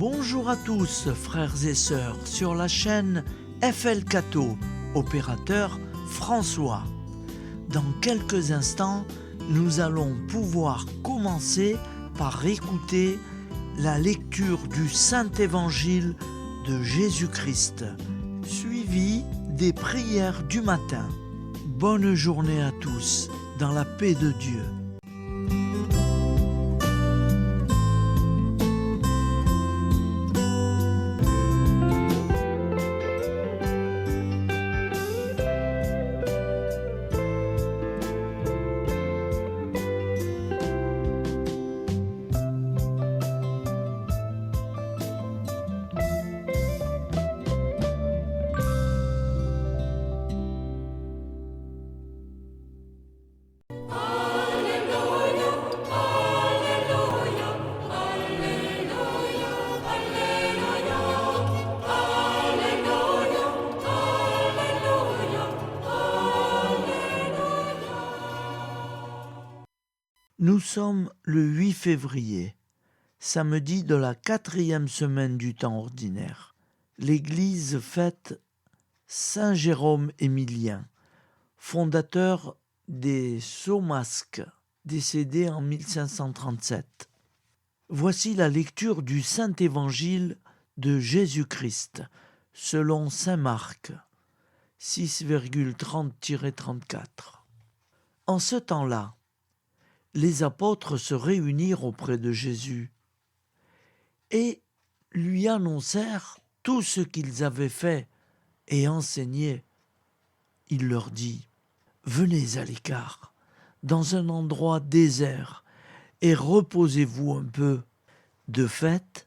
Bonjour à tous, frères et sœurs, sur la chaîne FL Cato, opérateur François. Dans quelques instants, nous allons pouvoir commencer par écouter la lecture du Saint-Évangile de Jésus-Christ, suivi des prières du matin. Bonne journée à tous, dans la paix de Dieu. Nous sommes le 8 février, samedi de la 4e semaine du temps ordinaire. L'Église fête Saint Jérôme Émilien, fondateur des Saumasques, décédé en 1537. Voici la lecture du Saint-Évangile de Jésus-Christ, selon saint Marc, 6,30-34. En ce temps-là, les apôtres se réunirent auprès de Jésus et lui annoncèrent tout ce qu'ils avaient fait et enseigné. Il leur dit : « Venez à l'écart, dans un endroit désert, et reposez-vous un peu. » De fait,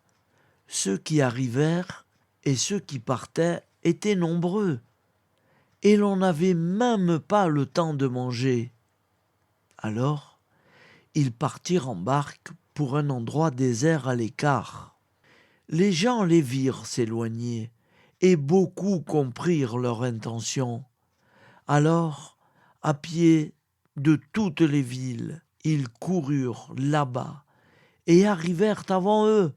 ceux qui arrivèrent et ceux qui partaient étaient nombreux, et l'on n'avait même pas le temps de manger. Alors, ils partirent en barque pour un endroit désert à l'écart. Les gens les virent s'éloigner, et beaucoup comprirent leur intention. Alors, à pied de toutes les villes, ils coururent là-bas et arrivèrent avant eux.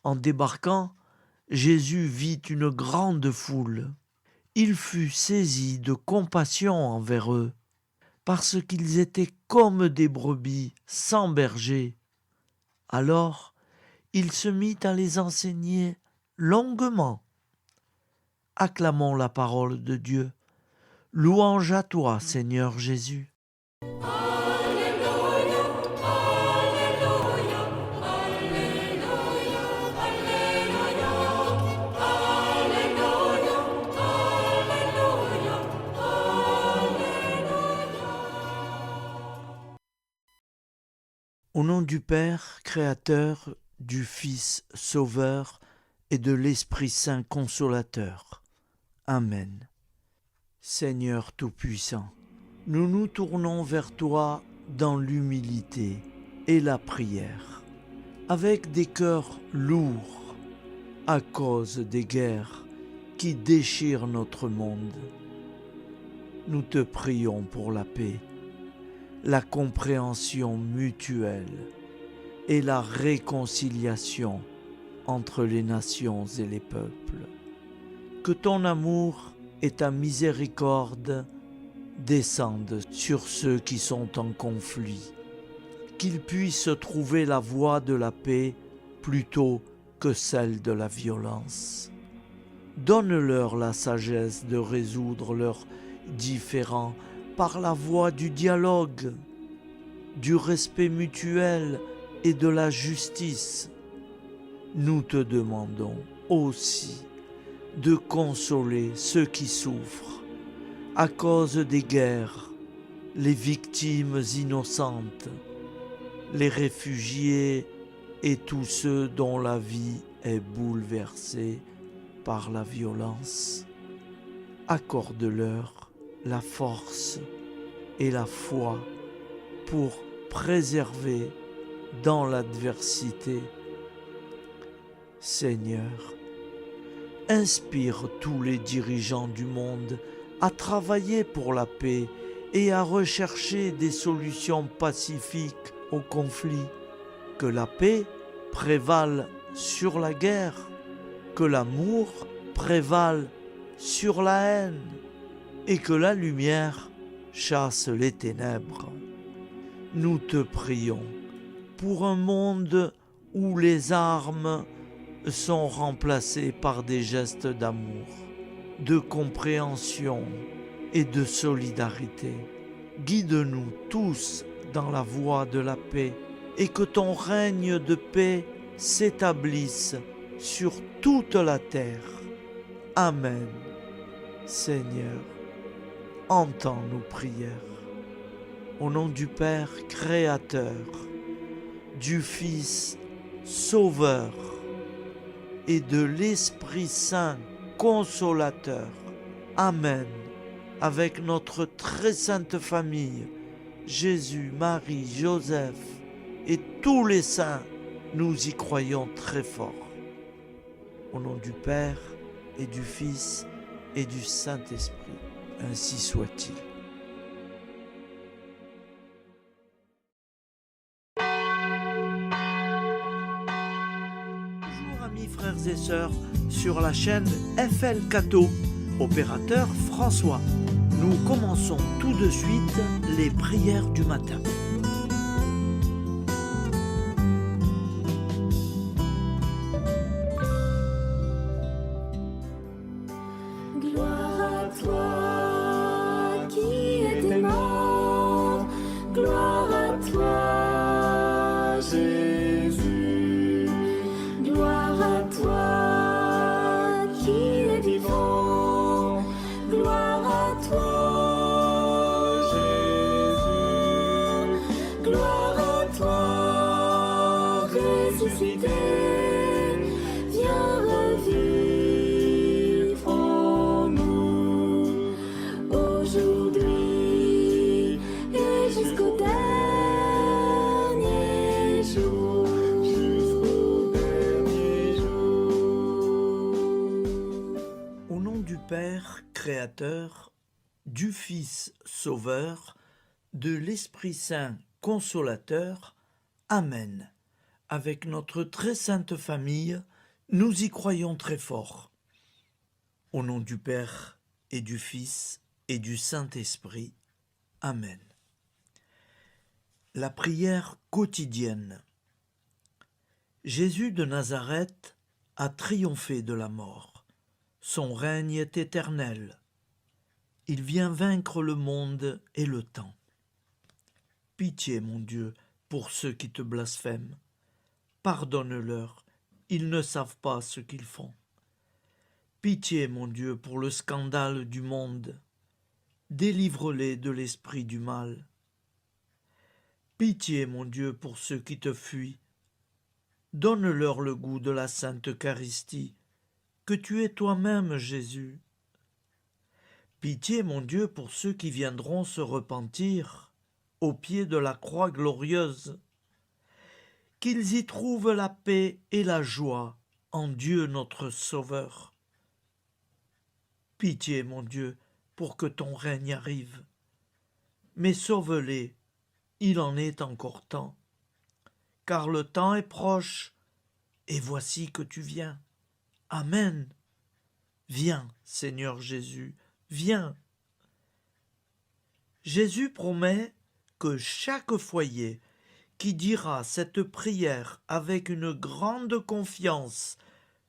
En débarquant, Jésus vit une grande foule. Il fut saisi de compassion envers eux, parce qu'ils étaient comme des brebis sans berger. Alors, il se mit à les enseigner longuement. Acclamons la parole de Dieu. Louange à toi, Seigneur Jésus. Au nom du Père, Créateur, du Fils, Sauveur, et de l'Esprit Saint Consolateur. Amen. Seigneur Tout-Puissant, nous nous tournons vers toi dans l'humilité et la prière, avec des cœurs lourds à cause des guerres qui déchirent notre monde. Nous te prions pour la paix, la compréhension mutuelle et la réconciliation entre les nations et les peuples. Que ton amour et ta miséricorde descendent sur ceux qui sont en conflit, qu'ils puissent trouver la voie de la paix plutôt que celle de la violence. Donne-leur la sagesse de résoudre leurs différends par la voie du dialogue, du respect mutuel et de la justice. Nous te demandons aussi de consoler ceux qui souffrent à cause des guerres, les victimes innocentes, les réfugiés et tous ceux dont la vie est bouleversée par la violence. Accorde-leur la force et la foi pour préserver dans l'adversité. Seigneur, inspire tous les dirigeants du monde à travailler pour la paix et à rechercher des solutions pacifiques aux conflits. Que la paix prévale sur la guerre, que l'amour prévale sur la haine et que la lumière chasse les ténèbres. Nous te prions pour un monde où les armes sont remplacées par des gestes d'amour, de compréhension et de solidarité. Guide-nous tous dans la voie de la paix et que ton règne de paix s'établisse sur toute la terre. Amen. Seigneur, entends nos prières. Au nom du Père Créateur, du Fils Sauveur et de l'Esprit Saint Consolateur. Amen. Avec notre très sainte famille, Jésus, Marie, Joseph et tous les saints, nous y croyons très fort. Au nom du Père et du Fils et du Saint-Esprit, ainsi soit-il. Bonjour amis frères et sœurs sur la chaîne FL Cato, opérateur François. Nous commençons tout de suite les prières du matin. Gloire à toi qui es mort, gloire à toi Jésus, gloire à toi qui es vivant, gloire à toi Jésus, gloire à toi ressuscité, viens revivre en nous aujourd'hui et jusqu'au dernier jour, jusqu'au dernier jour. Au nom du Père Créateur, du Fils Sauveur, de l'Esprit Saint Consolateur. Amen. Avec notre très sainte famille, nous y croyons très fort. Au nom du Père et du Fils et du Saint-Esprit. Amen. La prière quotidienne. Jésus de Nazareth a triomphé de la mort. Son règne est éternel. Il vient vaincre le monde et le temps. Pitié, mon Dieu, pour ceux qui te blasphèment. Pardonne-leur, ils ne savent pas ce qu'ils font. Pitié, mon Dieu, pour le scandale du monde. Délivre-les de l'esprit du mal. Pitié, mon Dieu, pour ceux qui te fuient. Donne-leur le goût de la Sainte Eucharistie, que tu es toi-même, Jésus. Pitié, mon Dieu, pour ceux qui viendront se repentir au pied de la croix glorieuse, qu'ils y trouvent la paix et la joie en Dieu notre Sauveur. Pitié, mon Dieu, pour que ton règne arrive. Mais sauve-les, il en est encore temps, car le temps est proche, et voici que tu viens. Amen. Viens, Seigneur Jésus, viens. Jésus promet que chaque foyer qui dira cette prière avec une grande confiance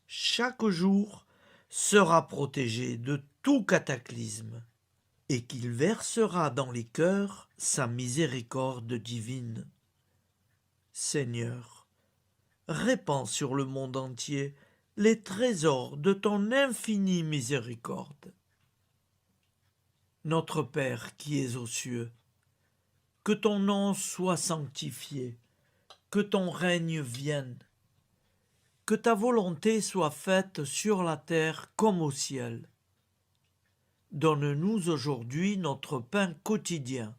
chaque jour sera protégé de tout cataclysme et qu'il versera dans les cœurs sa miséricorde divine. Seigneur, répands sur le monde entier les trésors de ton infinie miséricorde. Notre Père qui es aux cieux, que ton nom soit sanctifié, que ton règne vienne, que ta volonté soit faite sur la terre comme au ciel. Donne-nous aujourd'hui notre pain quotidien.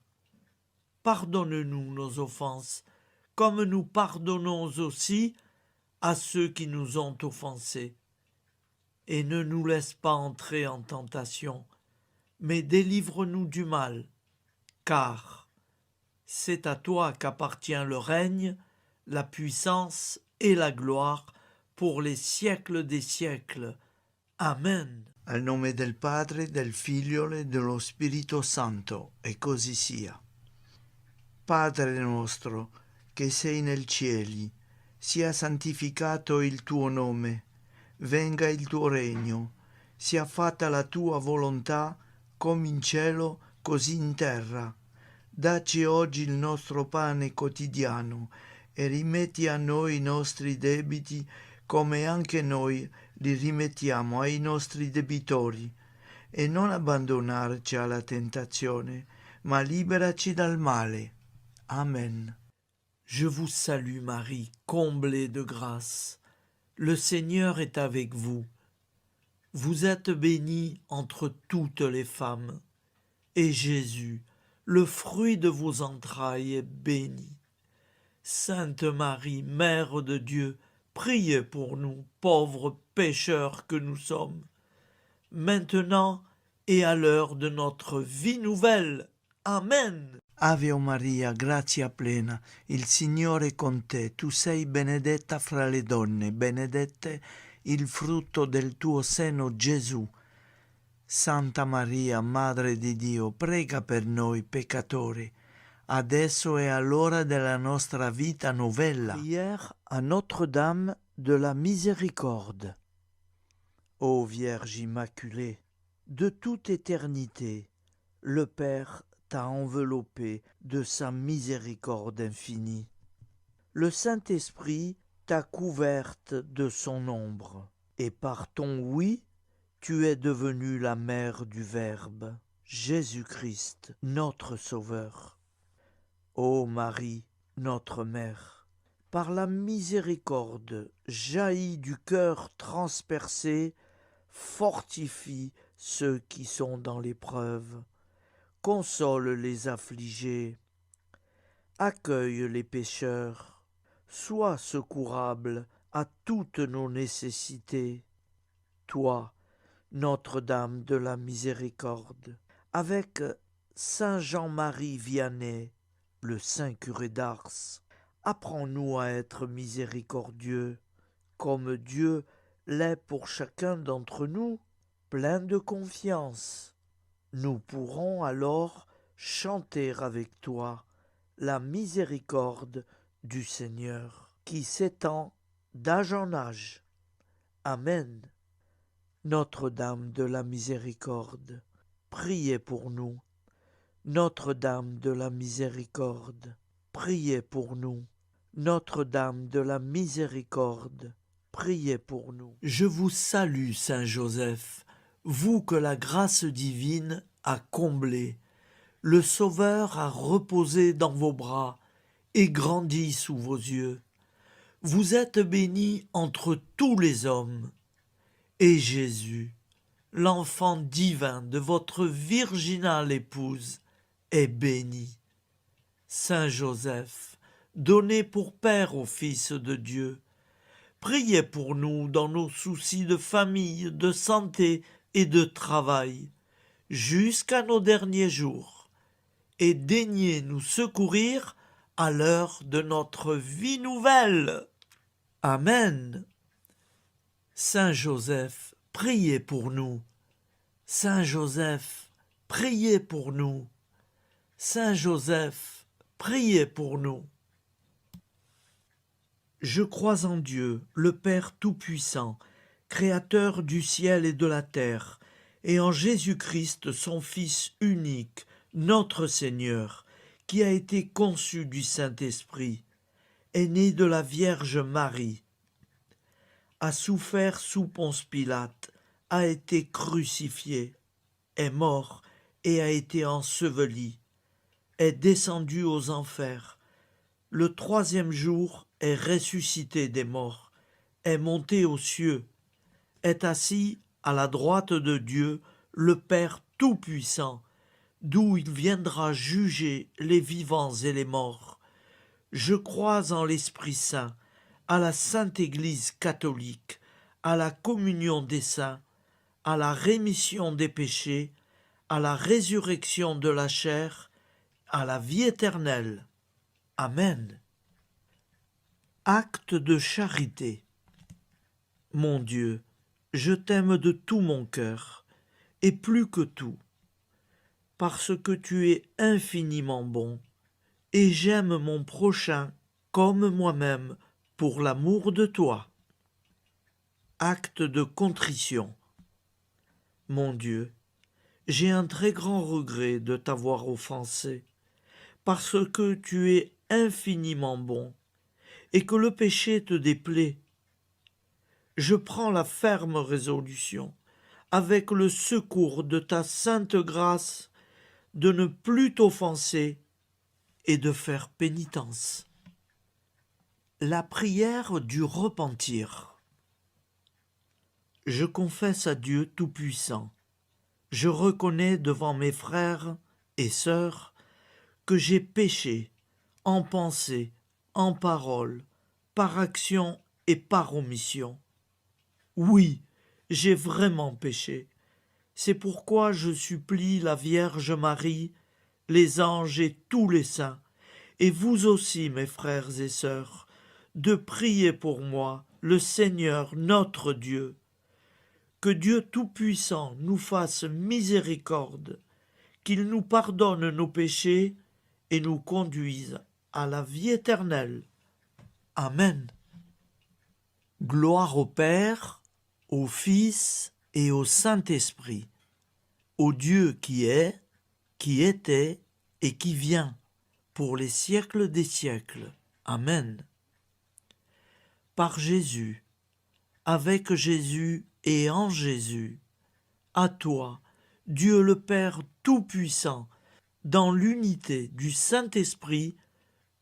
Pardonne-nous nos offenses, comme nous pardonnons aussi à ceux qui nous ont offensés. Et ne nous laisse pas entrer en tentation, mais délivre-nous du mal, car c'est à toi qu'appartient le règne, la puissance et la gloire pour les siècles des siècles. Amen. Al nome del Padre, del Figlio e dello Spirito Santo, e così sia. Padre nostro, che sei nel cieli, sia santificato il tuo nome, venga il tuo regno, sia fatta la tua volontà, come in cielo, così in terra. Dacci oggi il nostro pane quotidiano e rimetti a noi i nostri debiti, come anche noi li rimettiamo ai nostri debitori, e non abbandonarci alla tentazione, ma liberaci dal male. Amen. Je vous salue Marie, comblée de grâce. Le Seigneur est avec vous. Vous êtes bénie entre toutes les femmes, et Jésus, le fruit de vos entrailles, est béni. Sainte Marie, Mère de Dieu, priez pour nous, pauvres pécheurs que nous sommes, maintenant et à l'heure de notre vie nouvelle. Amen. Ave Maria, grazia plena, il Signore è con te, tu sei benedetta fra le donne, benedetto il frutto del tuo seno, Gesù. Santa Maria, Madre di Dio, prega per noi peccatori, adesso e all'ora della nostra vita novella. Prière à Notre-Dame de la Miséricorde. Ô Vierge Immaculée, de toute éternité, le Père t'a enveloppé de sa miséricorde infinie. Le Saint-Esprit t'a couverte de son ombre, et par ton oui, tu es devenue la mère du Verbe, Jésus-Christ, notre Sauveur. Ô Marie, notre Mère, par la miséricorde jaillie du cœur transpercé, fortifie ceux qui sont dans l'épreuve, console les affligés, accueille les pécheurs, sois secourable à toutes nos nécessités. Toi, Notre-Dame de la Miséricorde, avec Saint Jean-Marie Vianney, le Saint curé d'Ars, apprends-nous à être miséricordieux, comme Dieu l'est pour chacun d'entre nous, plein de confiance. Nous pourrons alors chanter avec toi la miséricorde du Seigneur, qui s'étend d'âge en âge. Amen. Notre-Dame de la Miséricorde, priez pour nous. Notre-Dame de la Miséricorde, priez pour nous. Notre-Dame de la Miséricorde, priez pour nous. Je vous salue, Saint Joseph, vous que la grâce divine a comblé. Le Sauveur a reposé dans vos bras et grandi sous vos yeux. Vous êtes béni entre tous les hommes. Et Jésus, l'enfant divin de votre virginale épouse, est béni. Saint Joseph, donné pour Père au Fils de Dieu, priez pour nous dans nos soucis de famille, de santé et de travail, jusqu'à nos derniers jours, et daignez nous secourir à l'heure de notre vie nouvelle. Amen. Saint Joseph, priez pour nous. Saint Joseph, priez pour nous. Saint Joseph, priez pour nous. Je crois en Dieu, le Père Tout-Puissant, Créateur du ciel et de la terre, et en Jésus-Christ, son Fils unique, notre Seigneur, qui a été conçu du Saint-Esprit, est né de la Vierge Marie, a souffert sous Ponce Pilate, a été crucifié, est mort et a été enseveli, est descendu aux enfers, le troisième jour est ressuscité des morts, est monté aux cieux, est assis à la droite de Dieu, le Père Tout-Puissant, d'où il viendra juger les vivants et les morts. Je crois en l'Esprit Saint, à la Sainte Église catholique, à la communion des saints, à la rémission des péchés, à la résurrection de la chair, à la vie éternelle. Amen. Acte de charité. Mon Dieu, je t'aime de tout mon cœur, et plus que tout, parce que tu es infiniment bon, et j'aime mon prochain comme moi-même pour l'amour de toi. Acte de contrition. Mon Dieu, j'ai un très grand regret de t'avoir offensé, parce que tu es infiniment bon, et que le péché te déplaît. Je prends la ferme résolution, avec le secours de ta sainte grâce, de ne plus t'offenser et de faire pénitence. La prière du repentir. Je confesse à Dieu Tout-Puissant. Je reconnais devant mes frères et sœurs que j'ai péché en pensée, en parole, par action et par omission. Oui, j'ai vraiment péché. C'est pourquoi je supplie la Vierge Marie, les anges et tous les saints, et vous aussi, mes frères et sœurs, de prier pour moi, le Seigneur notre Dieu. Que Dieu Tout-Puissant nous fasse miséricorde, qu'il nous pardonne nos péchés et nous conduise à la vie éternelle. Amen. Gloire au Père, au Fils et au Saint-Esprit, au Dieu qui est, qui était et qui vient, pour les siècles des siècles. Amen. Par Jésus, avec Jésus et en Jésus, à toi, Dieu le Père Tout-Puissant, dans l'unité du Saint-Esprit,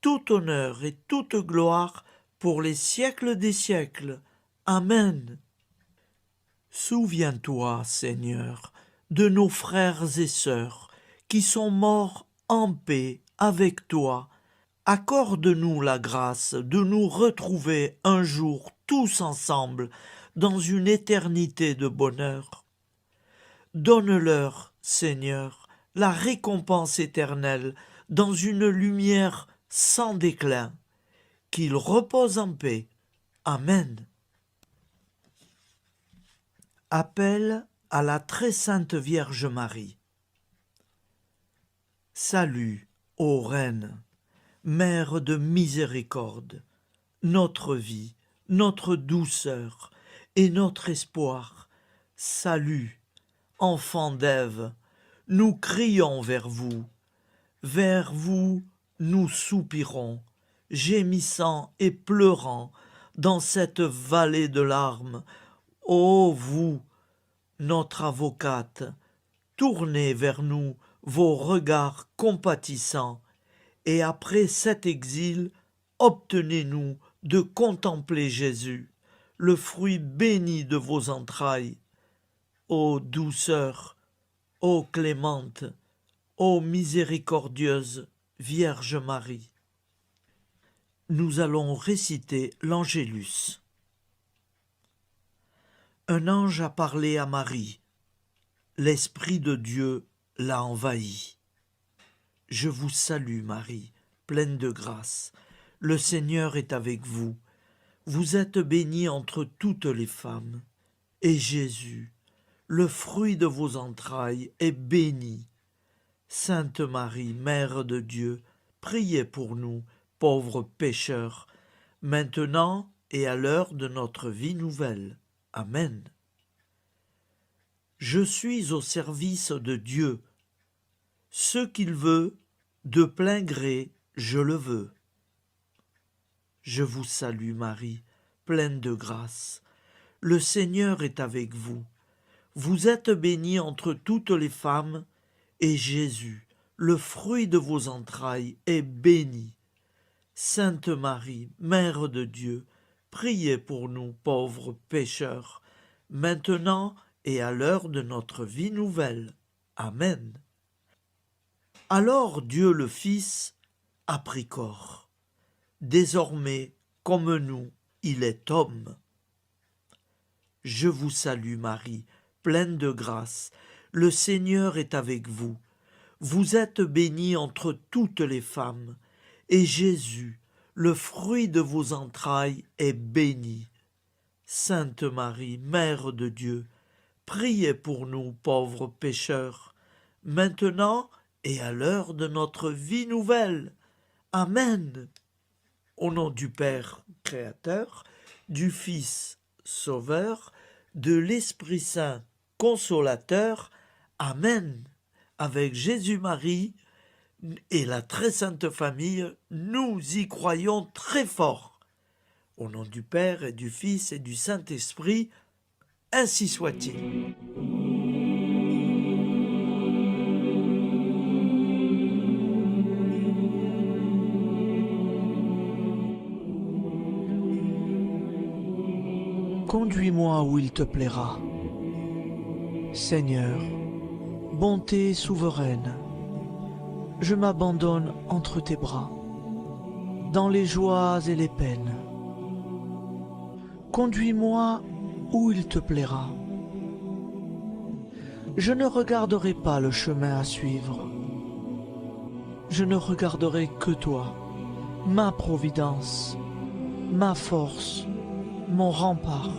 tout honneur et toute gloire pour les siècles des siècles. Amen. Souviens-toi, Seigneur, de nos frères et sœurs qui sont morts en paix avec toi. Accorde-nous la grâce de nous retrouver un jour tous ensemble dans une éternité de bonheur. Donne-leur, Seigneur, la récompense éternelle dans une lumière sans déclin. Qu'ils reposent en paix. Amen. Appel à la très sainte Vierge Marie. Salut, ô Reine, Mère de miséricorde, notre vie, notre douceur et notre espoir. Salut, enfants d'Ève, nous crions vers vous. Vers vous, nous soupirons, gémissant et pleurant dans cette vallée de larmes. Ô vous, notre avocate, tournez vers nous vos regards compatissants, et après cet exil, obtenez-nous de contempler Jésus, le fruit béni de vos entrailles. Ô douceur, ô clémente, ô miséricordieuse Vierge Marie. Nous allons réciter l'Angélus. Un ange a parlé à Marie. L'Esprit de Dieu l'a envahie. Je vous salue, Marie, pleine de grâce. Le Seigneur est avec vous. Vous êtes bénie entre toutes les femmes. Et Jésus, le fruit de vos entrailles, est béni. Sainte Marie, Mère de Dieu, priez pour nous, pauvres pécheurs, maintenant et à l'heure de notre vie nouvelle. Amen. Je suis au service de Dieu. Ce qu'il veut, de plein gré, je le veux. Je vous salue Marie, pleine de grâce. Le Seigneur est avec vous. Vous êtes bénie entre toutes les femmes, et Jésus, le fruit de vos entrailles, est béni. Sainte Marie, Mère de Dieu, priez pour nous pauvres pécheurs, maintenant et à l'heure de notre vie nouvelle. Amen. Alors Dieu le Fils a pris corps. Désormais, comme nous, il est homme. Je vous salue Marie, pleine de grâce. Le Seigneur est avec vous. Vous êtes bénie entre toutes les femmes, et Jésus, le fruit de vos entrailles, est béni. Sainte Marie, Mère de Dieu, priez pour nous pauvres pécheurs, maintenant et à l'heure de notre vie nouvelle. Amen. Au nom du Père Créateur, du Fils Sauveur, de l'Esprit Saint Consolateur. Amen. Avec Jésus-Marie et la très sainte famille, nous y croyons très fort. Au nom du Père et du Fils et du Saint-Esprit, ainsi soit-il. Conduis-moi où il te plaira. Seigneur, bonté souveraine, je m'abandonne entre tes bras, dans les joies et les peines. Conduis-moi où il te plaira. Je ne regarderai pas le chemin à suivre. Je ne regarderai que toi, ma providence, ma force, mon rempart.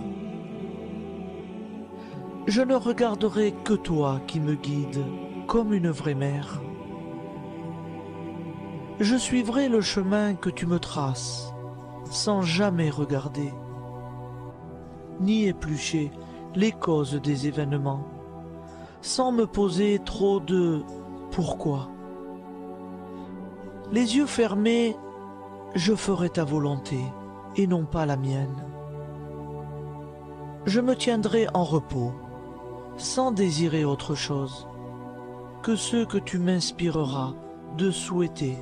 Je ne regarderai que toi qui me guides comme une vraie mère. Je suivrai le chemin que tu me traces, sans jamais regarder, ni éplucher les causes des événements, sans me poser trop de « pourquoi ». Les yeux fermés, je ferai ta volonté et non pas la mienne. Je me tiendrai en repos, sans désirer autre chose que ce que tu m'inspireras de souhaiter.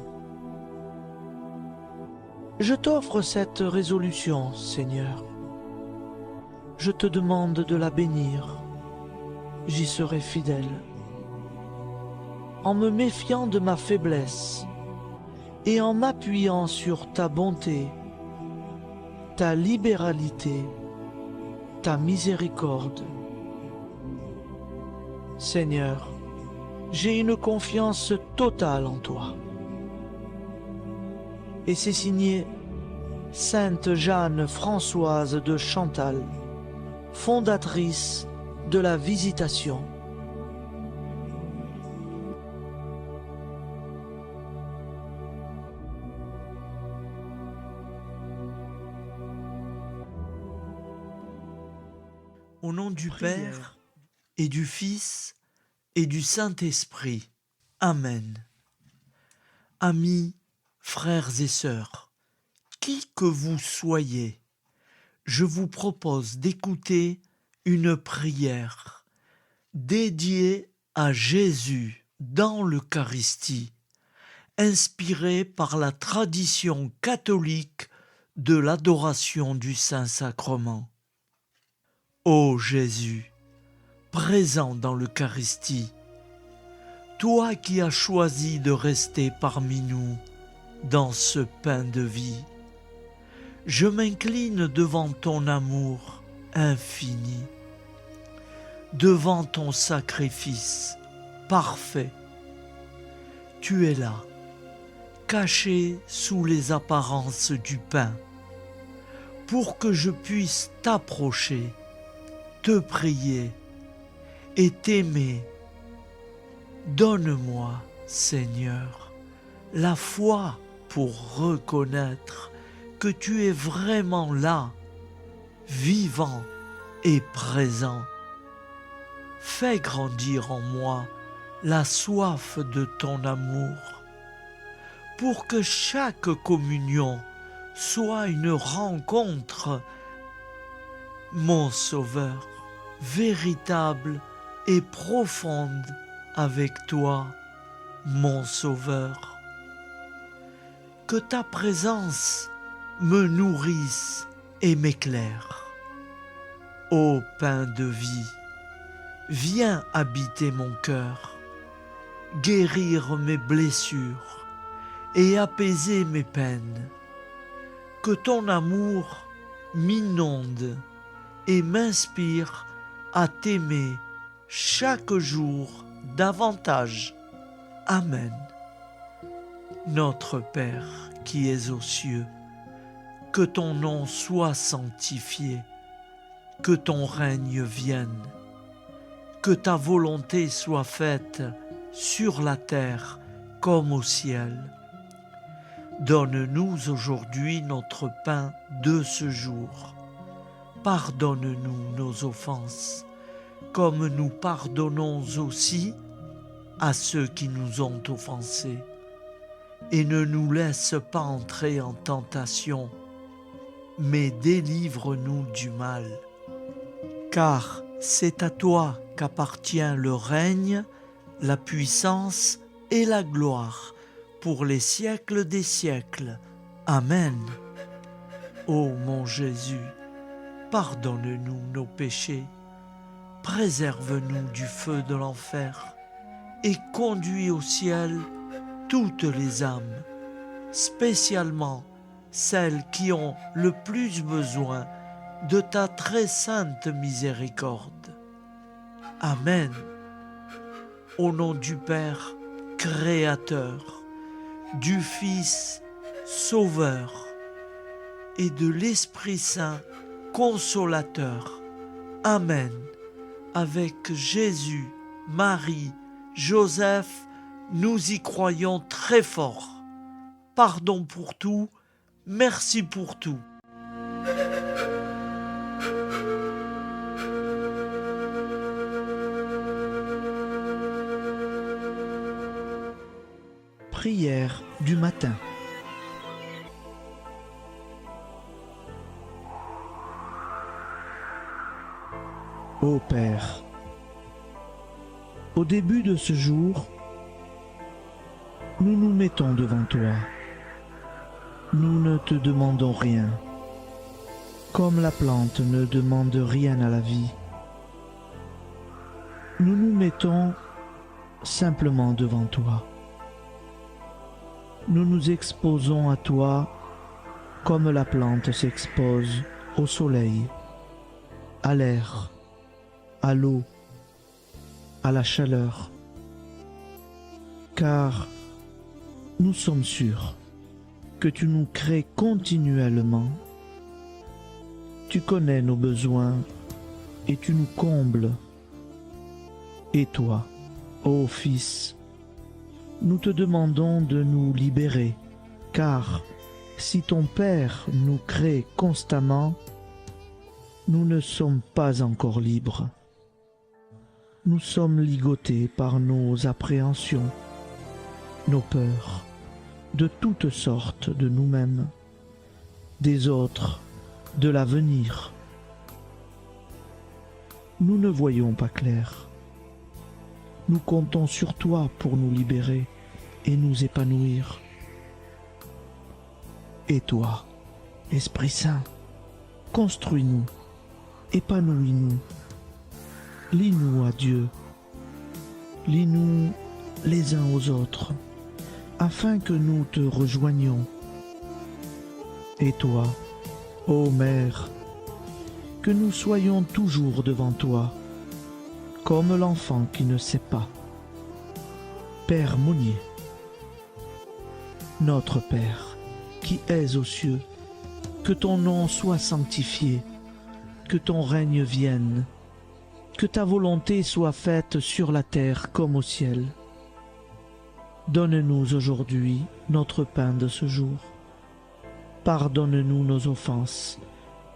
Je t'offre cette résolution, Seigneur. Je te demande de la bénir. J'y serai fidèle. En me méfiant de ma faiblesse et en m'appuyant sur ta bonté, ta libéralité, ta miséricorde. Seigneur, j'ai une confiance totale en toi. Et c'est signé Sainte Jeanne Françoise de Chantal, fondatrice de la Visitation. Au nom du Père et du Fils et du Saint-Esprit. Amen. Amis, frères et sœurs, qui que vous soyez, je vous propose d'écouter une prière dédiée à Jésus dans l'Eucharistie, inspirée par la tradition catholique de l'adoration du Saint-Sacrement. Ô Jésus, présent dans l'Eucharistie, toi qui as choisi de rester parmi nous dans ce pain de vie, je m'incline devant ton amour infini, devant ton sacrifice parfait. Tu es là, caché sous les apparences du pain, pour que je puisse t'approcher, te prier et t'aimer. Donne-moi, Seigneur, la foi pour reconnaître que tu es vraiment là, vivant et présent. Fais grandir en moi la soif de ton amour, pour que chaque communion soit une rencontre, mon Sauveur, véritable et profonde avec toi, mon Sauveur. Que ta présence me nourrisse et m'éclaire. Ô pain de vie, viens habiter mon cœur, guérir mes blessures et apaiser mes peines. Que ton amour m'inonde et m'inspire à t'aimer chaque jour davantage. Amen. Notre Père qui es aux cieux, que ton nom soit sanctifié, que ton règne vienne, que ta volonté soit faite sur la terre comme au ciel. Donne-nous aujourd'hui notre pain de ce jour. Pardonne-nous nos offenses, comme nous pardonnons aussi à ceux qui nous ont offensés. Et ne nous laisse pas entrer en tentation, mais délivre-nous du mal. Car c'est à toi qu'appartient le règne, la puissance et la gloire, pour les siècles des siècles. Amen. Ô mon Jésus, pardonne-nous nos péchés, préserve-nous du feu de l'enfer et conduis au ciel toutes les âmes, spécialement celles qui ont le plus besoin de ta très sainte miséricorde. Amen. Au nom du Père Créateur, du Fils Sauveur et de l'Esprit Saint Consolateur. Amen. Avec Jésus, Marie, Joseph, nous y croyons très fort. Pardon pour tout, merci pour tout. Prière du matin. Ô Père, au début de ce jour, nous nous mettons devant toi. Nous ne te demandons rien, comme la plante ne demande rien à la vie. Nous nous mettons simplement devant toi. Nous nous exposons à toi comme la plante s'expose au soleil, à l'air, à l'eau, à la chaleur. Car nous sommes sûrs que tu nous crées continuellement. Tu connais nos besoins et tu nous combles. Et toi, ô Fils, nous te demandons de nous libérer, car si ton Père nous crée constamment, nous ne sommes pas encore libres. Nous sommes ligotés par nos appréhensions, nos peurs, de toutes sortes de nous-mêmes, des autres, de l'avenir. Nous ne voyons pas clair. Nous comptons sur toi pour nous libérer et nous épanouir. Et toi, Esprit Saint, construis-nous, épanouis-nous, lie-nous à Dieu, lie-nous les uns aux autres, afin que nous te rejoignions. Et toi, ô Mère, que nous soyons toujours devant toi, comme l'enfant qui ne sait pas. Père Monnier, notre Père, qui es aux cieux, que ton nom soit sanctifié, que ton règne vienne, que ta volonté soit faite sur la terre comme au ciel. Donne-nous aujourd'hui notre pain de ce jour. Pardonne-nous nos offenses,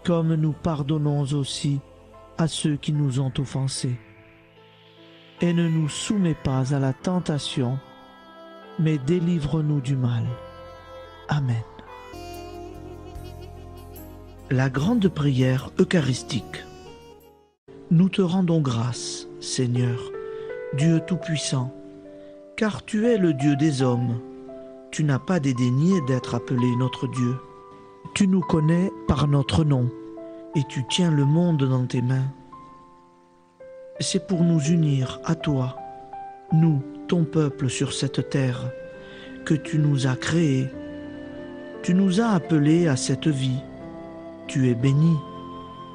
comme nous pardonnons aussi à ceux qui nous ont offensés. Et ne nous soumets pas à la tentation, mais délivre-nous du mal. Amen. La grande prière eucharistique. Nous te rendons grâce, Seigneur, Dieu Tout-Puissant, car tu es le Dieu des hommes. Tu n'as pas dédaigné d'être appelé notre Dieu. Tu nous connais par notre nom, et tu tiens le monde dans tes mains. C'est pour nous unir à toi, nous, ton peuple sur cette terre, que tu nous as créés. Tu nous as appelés à cette vie. Tu es béni,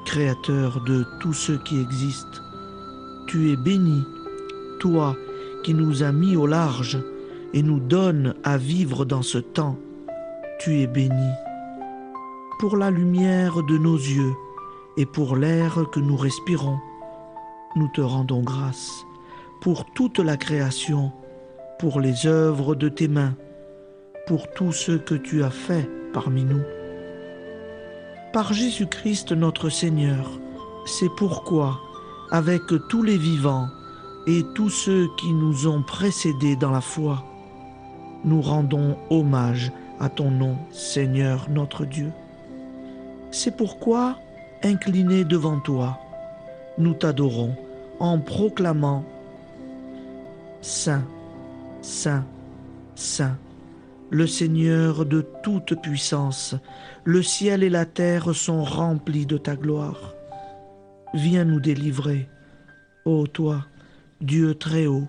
Créateur de tout ce qui existe. Tu es béni, toi qui nous as mis au large et nous donnes à vivre dans ce temps. Tu es béni. Pour la lumière de nos yeux et pour l'air que nous respirons. Nous te rendons grâce pour toute la création, pour les œuvres de tes mains, pour tout ce que tu as fait parmi nous. Par Jésus-Christ notre Seigneur, c'est pourquoi, avec tous les vivants et tous ceux qui nous ont précédés dans la foi, nous rendons hommage à ton nom, Seigneur notre Dieu. C'est pourquoi, inclinés devant toi, nous t'adorons en proclamant « Saint, Saint, Saint ». Le Seigneur de toute puissance, le ciel et la terre sont remplis de ta gloire. Viens nous délivrer, ô toi, Dieu très haut.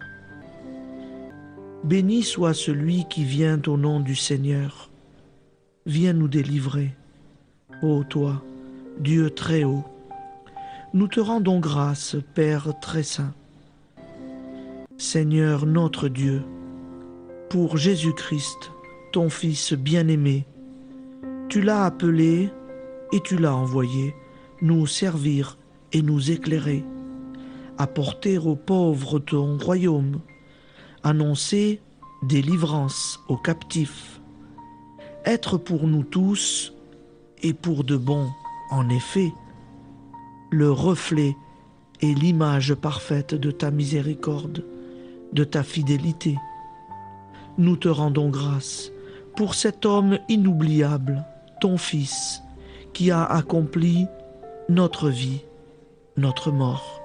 Béni soit celui qui vient au nom du Seigneur. Viens nous délivrer, ô toi, Dieu très haut. Nous te rendons grâce, Père très saint. Seigneur notre Dieu, pour Jésus-Christ, ton Fils bien-aimé, tu l'as appelé et tu l'as envoyé nous servir et nous éclairer, apporter aux pauvres ton royaume, annoncer délivrance aux captifs, être pour nous tous et pour de bon, en effet, le reflet et l'image parfaite de ta miséricorde, de ta fidélité. Nous te rendons grâce pour cet homme inoubliable, ton Fils, qui a accompli notre vie, notre mort,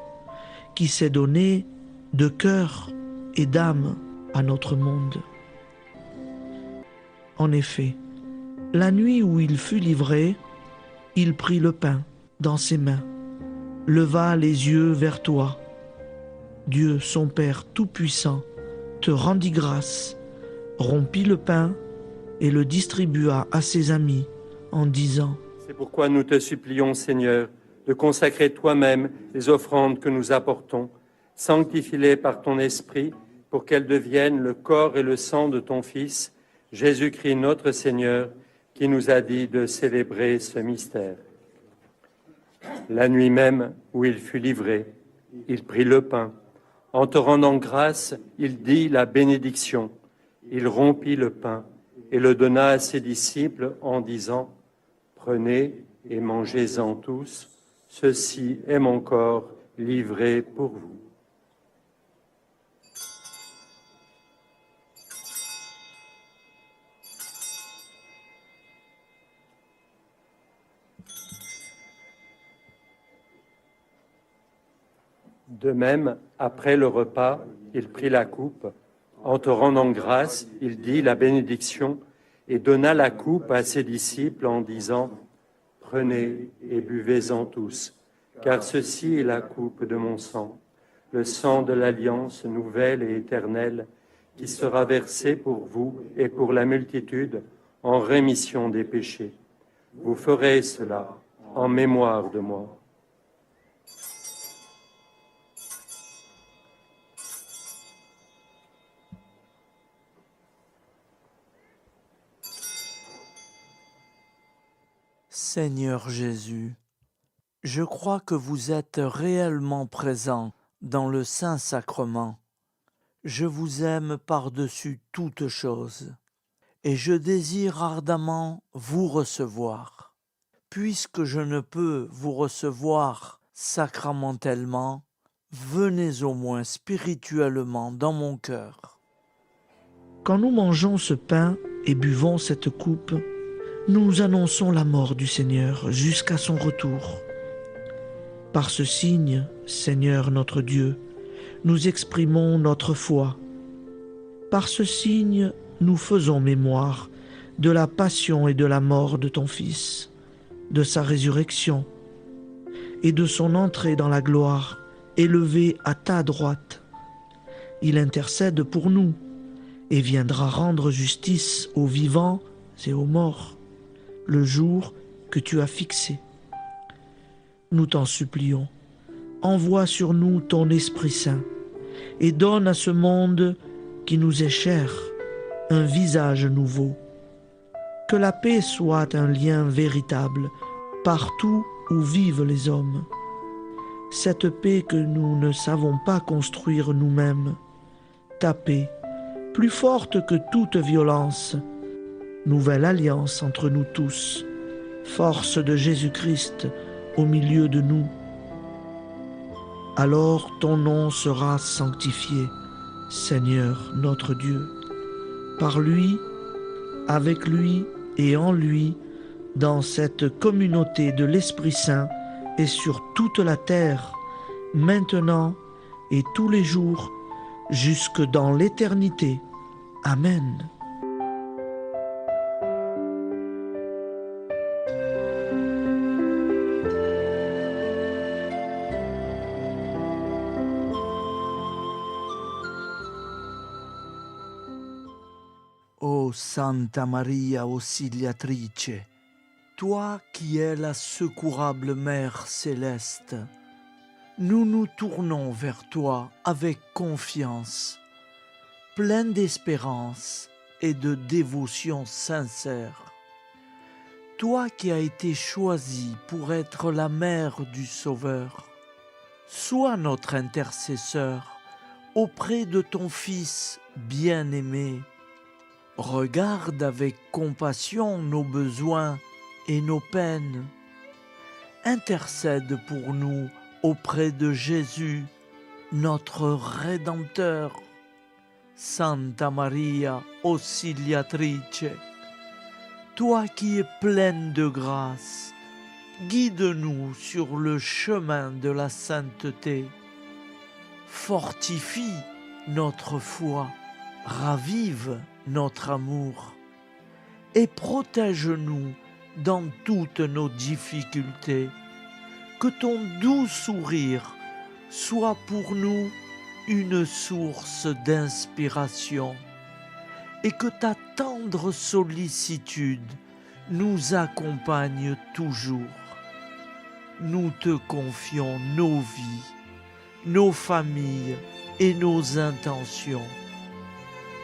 qui s'est donné de cœur et d'âme à notre monde. En effet, la nuit où il fut livré, il prit le pain dans ses mains, leva les yeux vers toi. Dieu, son Père tout-puissant, te rendit grâce, rompit le pain et le distribua à ses amis en disant : C'est pourquoi nous te supplions, Seigneur, de consacrer toi-même les offrandes que nous apportons, sanctifie-les par ton Esprit, pour qu'elles deviennent le corps et le sang de ton Fils, Jésus-Christ notre Seigneur, qui nous a dit de célébrer ce mystère. La nuit même où il fut livré, il prit le pain. En te rendant grâce, il dit la bénédiction. Il rompit le pain et le donna à ses disciples en disant : Prenez et mangez-en tous, ceci est mon corps livré pour vous. De même, après le repas, il prit la coupe. En te rendant grâce, il dit la bénédiction et donna la coupe à ses disciples en disant : Prenez et buvez-en tous, car ceci est la coupe de mon sang, le sang de l'alliance nouvelle et éternelle, qui sera versé pour vous et pour la multitude en rémission des péchés. Vous ferez cela en mémoire de moi. Seigneur Jésus, je crois que vous êtes réellement présent dans le Saint-Sacrement. Je vous aime par-dessus toute chose et je désire ardemment vous recevoir. Puisque je ne peux vous recevoir sacramentellement, venez au moins spirituellement dans mon cœur. Quand nous mangeons ce pain et buvons cette coupe, nous annonçons la mort du Seigneur jusqu'à son retour. Par ce signe, Seigneur notre Dieu, nous exprimons notre foi. Par ce signe, nous faisons mémoire de la passion et de la mort de ton Fils, de sa résurrection et de son entrée dans la gloire, élevé à ta droite. Il intercède pour nous et viendra rendre justice aux vivants et aux morts, le jour que tu as fixé. Nous t'en supplions, envoie sur nous ton Esprit Saint et donne à ce monde qui nous est cher un visage nouveau. Que la paix soit un lien véritable partout où vivent les hommes. Cette paix que nous ne savons pas construire nous-mêmes, ta paix, plus forte que toute violence, nouvelle alliance entre nous tous, force de Jésus-Christ au milieu de nous. Alors ton nom sera sanctifié, Seigneur notre Dieu. Par lui, avec lui et en lui, dans cette communauté de l'Esprit Saint et sur toute la terre, maintenant et tous les jours, jusque dans l'éternité. Amen. Ô Santa Maria Auxiliatrice, toi qui es la secourable Mère céleste, nous nous tournons vers toi avec confiance, plein d'espérance et de dévotion sincère. Toi qui as été choisie pour être la mère du Sauveur, sois notre intercesseur auprès de ton Fils bien-aimé. Regarde avec compassion nos besoins et nos peines. Intercède pour nous auprès de Jésus, notre Rédempteur. Santa Maria Auxiliatrice, toi qui es pleine de grâce, guide-nous sur le chemin de la sainteté. Fortifie notre foi, ravive notre amour et protège-nous dans toutes nos difficultés. Que ton doux sourire soit pour nous une source d'inspiration et que ta tendre sollicitude nous accompagne toujours. Nous te confions nos vies, nos familles et nos intentions,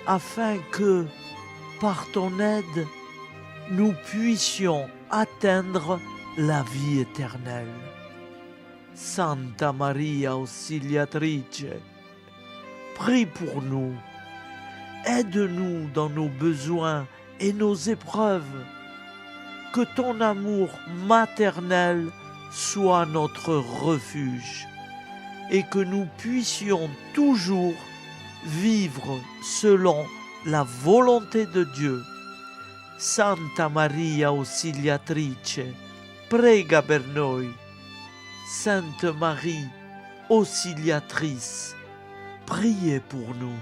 afin que, par ton aide, nous puissions atteindre la vie éternelle. Santa Maria Auxiliatrice, prie pour nous, aide-nous dans nos besoins et nos épreuves, que ton amour maternel soit notre refuge et que nous puissions toujours vivre selon la volonté de Dieu. Santa Maria Auxiliatrice, prega per noi. Sainte Marie, Auxiliatrice, priez pour nous.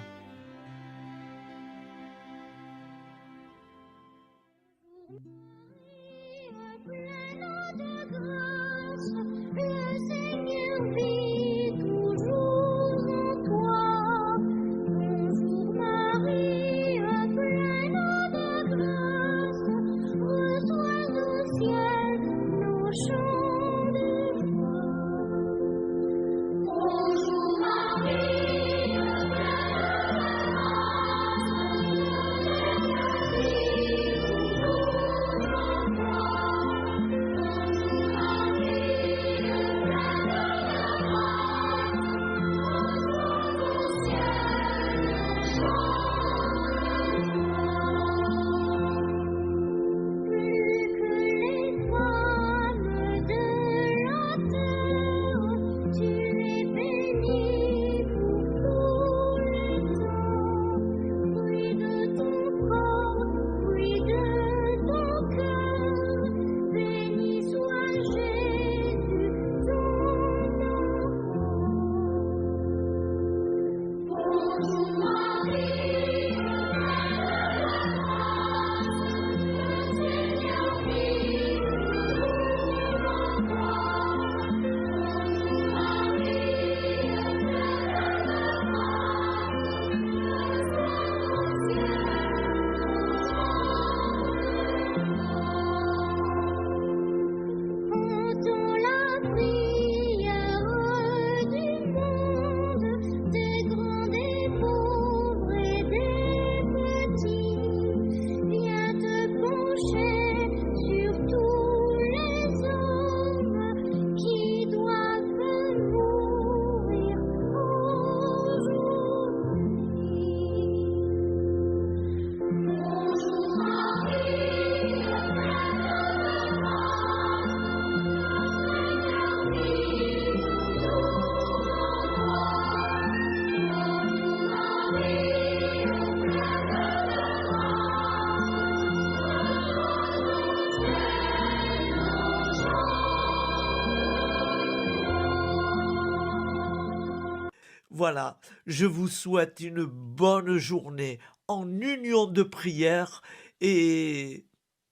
Voilà, je vous souhaite une bonne journée en union de prière et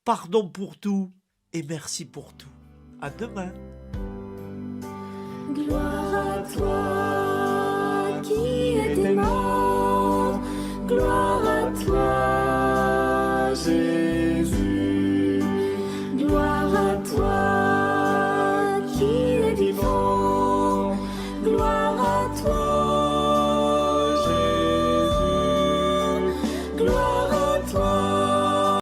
pardon pour tout et merci pour tout. À demain. Gloire à toi,